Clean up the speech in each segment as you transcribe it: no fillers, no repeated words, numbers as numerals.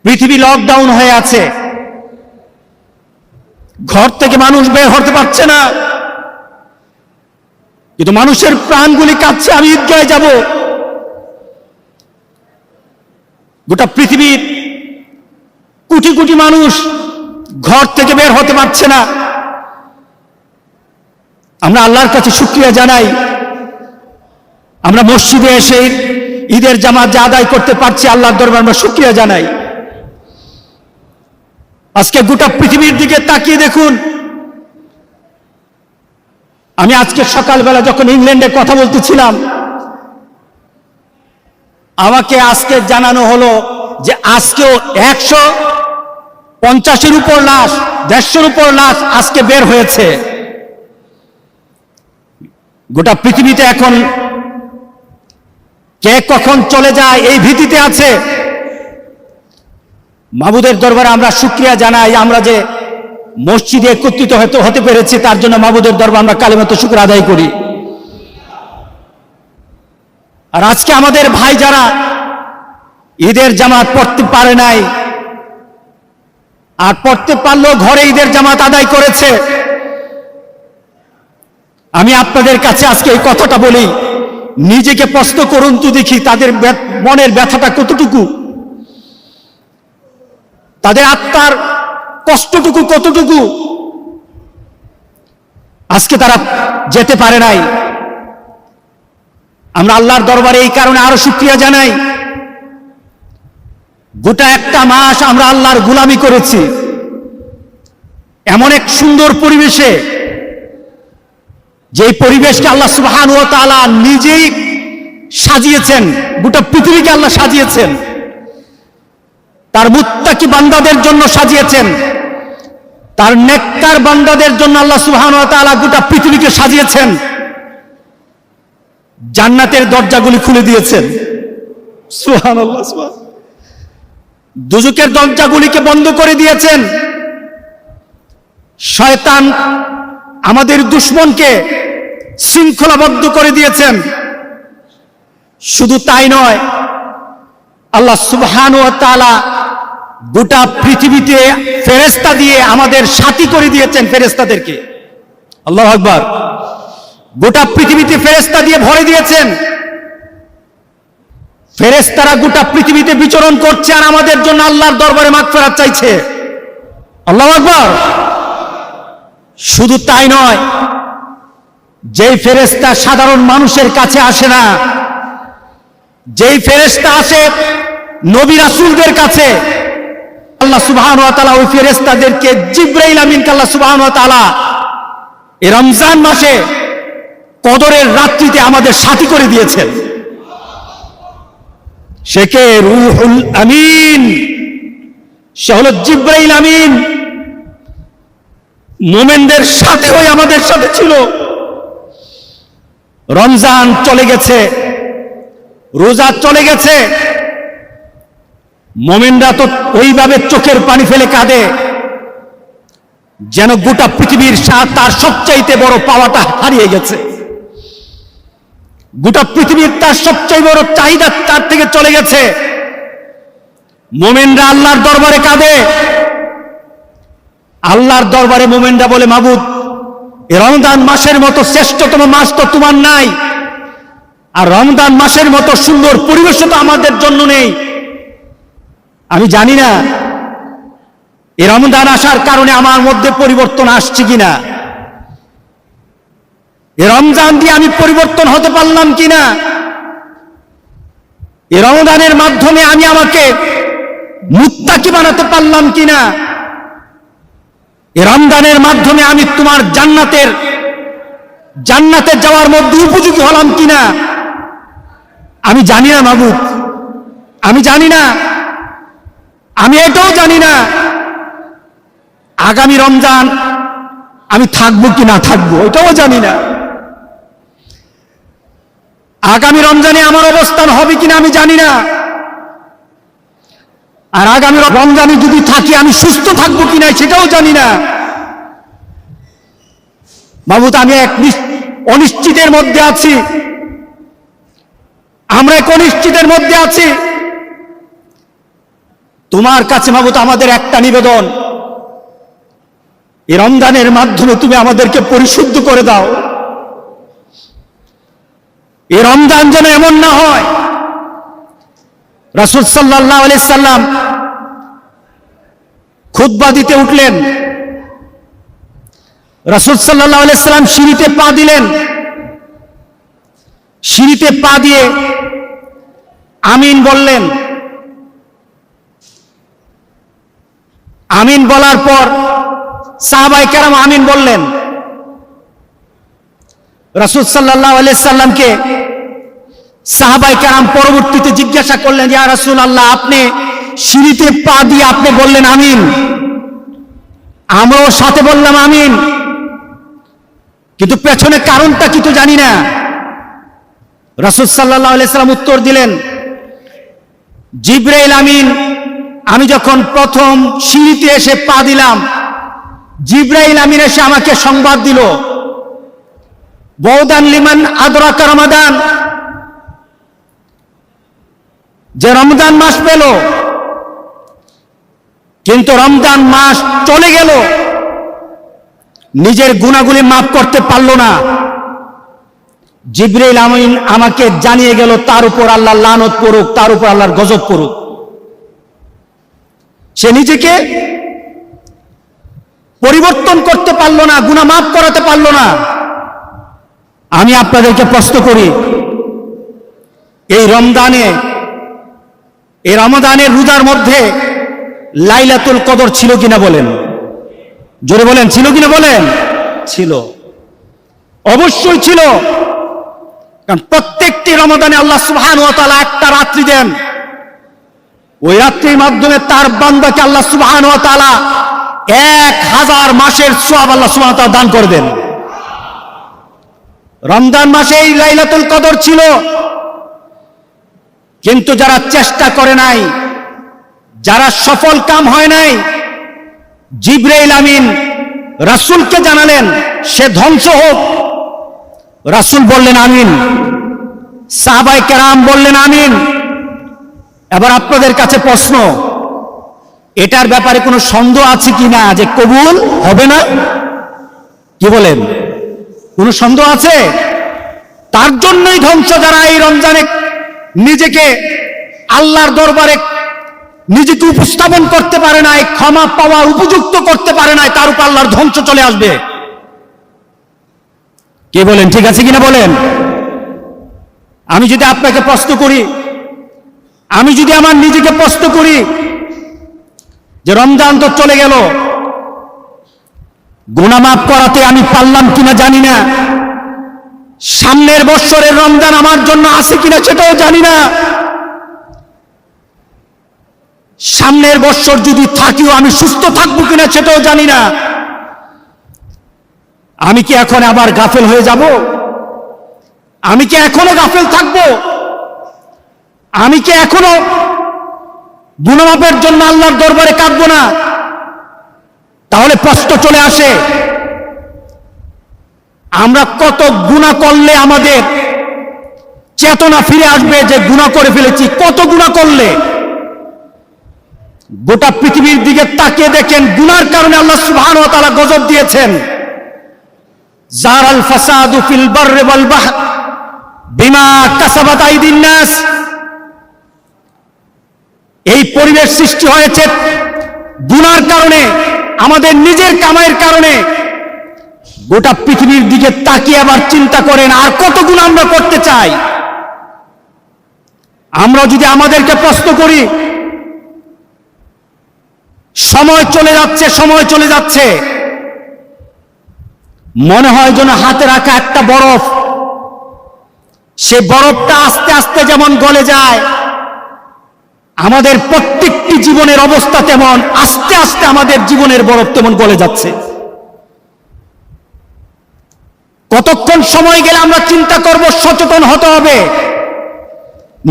পৃথিবী লকডাউন হয়ে আছে, ঘর থেকে মানুষ বের হতে পারছে না, কিন্তু মানুষের প্রাণগুলি কাঁপছে। আমি ঈদগাহে যাব, গোটা পৃথিবীর কোটি কোটি মানুষ ঘর থেকে বের হতে পারছে না। আমরা আল্লাহর কাছে শুকরিয়া জানাই, আমরা মসজিদে এসে ঈদের জামাত যা আদায় করতে পারছি, আল্লাহর দরবারে আমরা শুকরিয়া জানাই। আজকে গোটা পৃথিবীর দিকে তাকিয়ে দেখুন। আমি আজকে সকালবেলা যখন ইংল্যান্ডে কথা বলতেছিলাম, আমাকে আজকে জানানো হলো যে আজকেও 150-এর উপর লাশ, 150-এর উপর লাশ আজকে বের হয়েছে। গোটা পৃথিবীতে এখন কে কখন চলে যায় এই ভীতিতে আছে। মাবুদের দরবারে আমরা শুকরিয়া জানাই, আমরা যে মসজিদে একত্রিত হতে পেরেছি তার জন্য মাবুদের দরবারে আমরা কালিমাতুশ শুকর আদায় করি। আর আজকে আমাদের ভাই যারা ঈদের জামাত পড়তে পারে নাই, আর পড়তে পারলেও ঘরে ঈদের জামাত আদায় করেছে, আমি আপনাদের কাছে আজকে এই কথাটা বলি, নিজেকে প্রশ্ন করুন তো দেখি তাদের মনের ব্যথাটা কতটুকু, তাদের আত্মার কষ্টটুকু কতটুকু। আজকে তারা যেতে পারে নাই। আমরা আল্লাহর দরবারে এই কারণে আরো শুকরিয়া জানাই, গোটা একটা মাস আমরা আল্লাহর গোলামি করেছি এমন এক সুন্দর পরিবেশে, যে পরিবেশকে আল্লাহ সুবহানাহু ওয়া তাআলা নিজেই সাজিয়েছেন, গোটা পৃথিবীকে আল্লাহ সাজিয়েছেন, তার মুত্তাকি বান্দাদের জন্য সাজিয়েছেন, তার নেককার বান্দাদের জন্য আল্লাহ সুবহানাহু ওয়া তাআলা গোটা পৃথিবীকে সাজিয়েছেন। জান্নাতের দরজাগুলি খুলে দিয়েছেন, সুবহানাল্লাহ, সুবহানাল্লাহ। দুজকের দরজাগুলিকে বন্ধ করে দিয়েছেন। শয়তান আমাদের দুশমনকে শৃঙ্খলাবদ্ধ করে দিয়েছেন। শুধু তাই নয়, আল্লাহ সুবহানাহু ওয়া তাআলা গোটা পৃথিবীতে ফেরেশতা দিয়ে আমাদের সাথী করে দিয়েছেন, ফেরেশতাদেরকে। আল্লাহু আকবার। গোটা পৃথিবীতে ফেরেশতা দিয়ে ভরে দিয়েছেন। ফেরেশতারা গোটা পৃথিবীতে বিচরণ করছে আর আমাদের জন্য আল্লাহর দরবারে মাগফিরাত চাইছে। আল্লাহু আকবার। শুধু তাই নয়, যেই ফেরেশতা সাধারণ মানুষের কাছে আসে না, যেই ফেরেশতা আসে নবী রাসূলদের কাছে, আল্লাহ সুবহানাহু ওয়া তাআলা ওই ফেরেশতাদেরকে জিবরাইল আমিনকে আল্লাহ সুবহানাহু ওয়া তাআলা এই রমজান মাসে কদরের রাত্রিতে আমাদের সাথী করে দিয়েছেন। সে কে? রূহুল আমিন, সে হলো জিবরাইল আমিন। মুমিনদের সাথে হয়ে আমাদের সাথে ছিল। রমজান চলে গেছে, রোজা চলে গেছে, মুমিনরা তো ওইভাবে চোখের পানি ফেলে কাঁদে যেন গোটা পৃথিবীর তার সবচাইতে বড় পাওয়াটা হারিয়ে গেছে। গোটা পৃথিবীর তার সবচেয়ে বড় চাহিদা তার থেকে চলে গেছে। মুমিনরা আল্লাহর দরবারে কাঁদে। আল্লাহর দরবারে মুমিনরা বলে, মাবুদ, এই রমজান মাসের মতো শ্রেষ্ঠতম মাস তো তোমার নাই, আর রমজান মাসের মতো সুন্দর পরিবেশ তো আমাদের জন্য নেই। আমি জানি না এই রমজান আসার কারণে আমার মধ্যে পরিবর্তন আসছে কিনা, এই রমজান দিয়ে আমি পরিবর্তন হতে পারলাম কিনা, এই রমজানের মাধ্যমে আমি আমাকে মুত্তাকি বানাতে পারলাম কিনা, এই রমজানের মাধ্যমে আমি তোমার জান্নাতে যাওয়ার মধ্যে উপযোগী হলাম কিনা। আমি জানি না মাবুদ, আমি জানি না। আমি এটাও জানি না আগামী রমজান আমি থাকবো কি না থাকবো, এটাও জানি না। আগামী রমজানে আমার অবস্থান হবে কিনা আমি জানি না। আর আগামী রমজানে যদি থাকি আমি সুস্থ থাকবো কিনা সেটাও জানি না। মাবুদ, আমি এক অনিশ্চিতের মধ্যে আছি, আমরা এক অনিশ্চিতের মধ্যে আছি। তোমার কাছে মাবুদ আমাদের একটা নিবেদন, এই রমজানের মাধ্যমে তুমি আমাদেরকে পরিশুদ্ধ করে দাও। এই রমজান যেন এমন না হয় রাসূল সাল্লাল্লাহু আলাইহি সাল্লাম খুতবা দিতে উঠলেন, রাসূল সাল্লাল্লাহু আলাইহি সাল্লাম সিঁড়িতে পা দিলেন, সিঁড়িতে পা দিয়ে আমিন বললেন। আমিন বলার পর সাহাবায়ে কেরাম আমিন বললেন। রাসূল সাল্লাল্লাহু আলাইহি সাল্লামকে সাহাবায়ে কেরাম পরবর্তীতে জিজ্ঞাসা করলেন, ইয়া রাসূলুল্লাহ, আপনি সিঁড়িতে পা দিয়ে আপনি বললেন আমিন, আমরাও সাথে বললাম আমিন, কিন্তু পেছনে কারণটা কি তো জানি না। রাসূল সাল্লাল্লাহু আলাইহি সাল্লাম উত্তর দিলেন, জিবরাইল আমিন, আমি যখন প্রথম সিঁড়িতে এসে পা দিলাম, জিবরাইল আমিন এসে আমাকে সংবাদ দিল, বউদান লিমান আদরাকা রমাদান, যে রমজান মাস পেল, কিন্তু রমজান মাস চলে গেল, নিজের গুনাহগুলি মাফ করতে পারল না। জিবরাইল আমিন আমাকে জানিয়ে গেল তার উপর আল্লাহর লানত পড়ুক, তার উপর আল্লাহর গজব পড়ুক। সে নিজেকে পরিবর্তন করতে পারল না, গুনাহ মাফ করাতে পারল না। আমি আপনাদেরকে প্রশ্ন করি, এই রমজানের রোজার মধ্যে লাইলাতুল কদর ছিল কিনা বলেন? জোরে বলেন, ছিল কিনা বলেন? ছিল, অবশ্যই ছিল। কারণ প্রত্যেকটি রমজানে আল্লাহ সুবহানাহু ওয়া তাআলা একটা রাত্রি দেন, ওই রাত্রির মাধ্যমে তার বান্দাকে আল্লাহ সুবহানাহু ওয়া তাআলা 1000 মাসের সওয়াব আল্লাহ সুবহানাহু ওয়া তাআলা দান করে দেন। রমজান মাসে এই লাইলাতুল কদর ছিল, কিন্তু যারা চেষ্টা করে নাই, যারা সফল কাম হয় নাই, জিবরাইল আমিন রাসূলকে জানালেন সে ধ্বংস হোক। রাসূল বললেন আমিন, সাহাবায়ে কেরাম বললেন আমিন। এবার আপনাদের কাছে প্রশ্ন, এটার ব্যাপারে কোনো সন্দেহ আছে কিনা যে কবুল হবে না? কি বলেন, কোনো সন্দেহ আছে? তার জন্যই ধ্বংস, যারা এই রমজানে নিজেকে আল্লাহর দরবারে নিজেকে উপস্থাপন করতে পারে নাই, ক্ষমা পাওয়ার উপযুক্ত করতে পারে নাই, তার উপর আল্লাহর ধ্বংস চলে আসবে। কি বলেন, ঠিক আছে কিনা বলেন? আমি যদি আপনাকে প্রশ্ন করি, আমি যদি আমার নিজেকে প্রশ্ন করি যে রমজান তো চলে গেল, গুনাহ মাফ করাতে আমি পারলাম কিনা জানি না, সামনের বছরের রমজান আমার জন্য আছে কিনা সেটাও জানি না, সামনের বছর যদি থাকিও আমি সুস্থ থাকবো কিনা সেটাও জানি না। আমি কি এখন আবার গাফেল হয়ে যাব? আমি কি এখনো গাফেল থাকবো? আমি কি এখনো গুনাহ মাফের জন্য আল্লাহর দরবারে কাঁদবো না? তাহলে প্রশ্ন চলে আসে, আমরা কত গুনাহ করলে আমাদের চেতনা ফিরে আসবে যে গুনাহ করে ফেলেছি? কত গুনাহ করলে? গোটা পৃথিবীর দিকে তাকিয়ে দেখেন, গুনার কারণে আল্লাহ সুবহানাহু ওয়া তাআলা গজব দিয়েছেন। জারাল ফাসাদু ফিল বাররি ওয়াল বাহর বিমা কাসাবাত আইদিন নাস। এই পরিবেশ সৃষ্টি হয়েছে গুনার কারণে, আমাদের নিজের কামাইয়ের কারণে। গোটা পৃথিবীর দিকে তাকিয়ে আবার চিন্তা করেন আর কত গুনাহ আমরা করতে চাই। আমরা যদি আমাদেরকে প্রশ্ন করি, সময় চলে যাচ্ছে, সময় চলে যাচ্ছে, মনে হয় যেন হাতে রাখা একটা বরফ, সে বরফটা আস্তে আস্তে যেমন গলে যায়, আমাদের প্রত্যেকটি জীবনের অবস্থা তেমন আস্তে আস্তে আমাদের জীবনের বরফ তেমন গলে যাচ্ছে। কতক্ষণ সময় গেলে আমরা চিন্তা করব, সচেতন হতে হবে।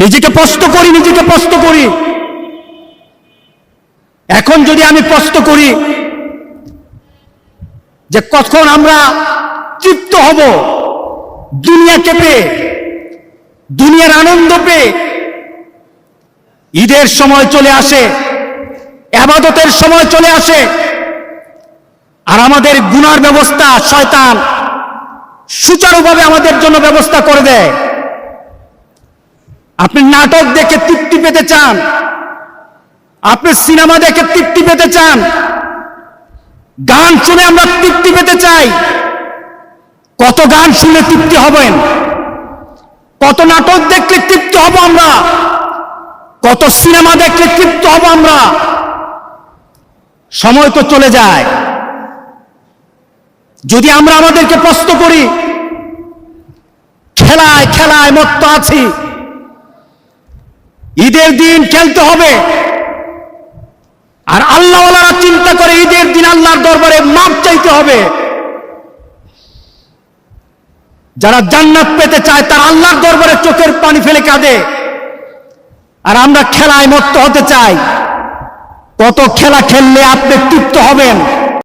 নিজেকে প্রশ্ন করি, নিজেকে প্রশ্ন করি। এখন যদি আমি প্রশ্ন করি যে কখন আমরা তৃপ্ত হব দুনিয়াকে পেয়ে, দুনিয়ার আনন্দ পেয়ে? ঈদের সময় চলে আসে, ইবাদতের সময় চলে আসে আর আমাদের গুনার ব্যবস্থা শয়তান সুচারুভাবে আমাদের জন্য ব্যবস্থা করে দেয়। আপনি নাটক দেখে তৃপ্তি পেতে চান, আপনি সিনেমা দেখে তৃপ্তি পেতে চান, গান শুনে আমরা তৃপ্তি পেতে চাই। কত গান শুনে তৃপ্তি হবেন, কত নাটক দেখলে তৃপ্তি হব আমরা, কত সিনেমা দেখলে তৃপ্তি হব আমরা। সময় তো চলে যায়। যদি আমরা আমাদেরকে প্রশ্ন করি, খেলায় খেলায় মত্ত আছি, ঈদের দিন খেলতে হবে, আর আল্লাহওয়ালারা চিন্তা করে ঈদের দিন আল্লাহর দরবারে মাপ চাইতে হবে। যারা জান্নাত পেতে চায় তারা আল্লাহর দরবারে চোখের পানি ফেলে কাঁদে, আর আমরা খেলায় মত্ত হতে চাই। কত খেলা খেললে আপনি তৃপ্ত হবেন?